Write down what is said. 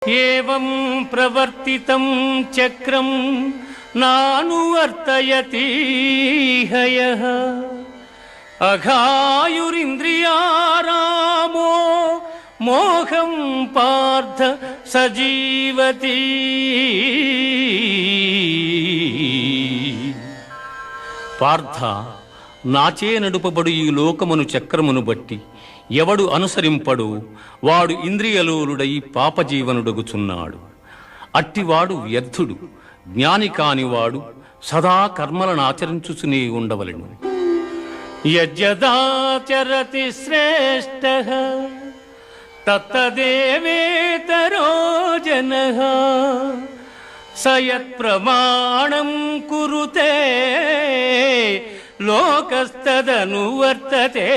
ఏవం ప్రవర్తితం చక్రం నానువర్తయతి హయః అఘాయురింద్రియారామో మోహం పార్థ సజీవతి. పార్థ, నాచే నడుపబడు ఈ లోకమును చక్రమును బట్టి ఎవడు అనుసరింపడు వాడు ఇంద్రియలోలుడై పాపజీవనుడగుచున్నాడు. అట్టివాడు వ్యర్థుడు. జ్ఞాని కానివాడు సదా కర్మలను ఆచరించుచునే ఉండవలెను. యజ్జదాచరతి శ్రేష్ఠః తత్తదేవేతరో జనః సయత్ప్రమాణం కురుతే లోకస్తదనువర్తతే.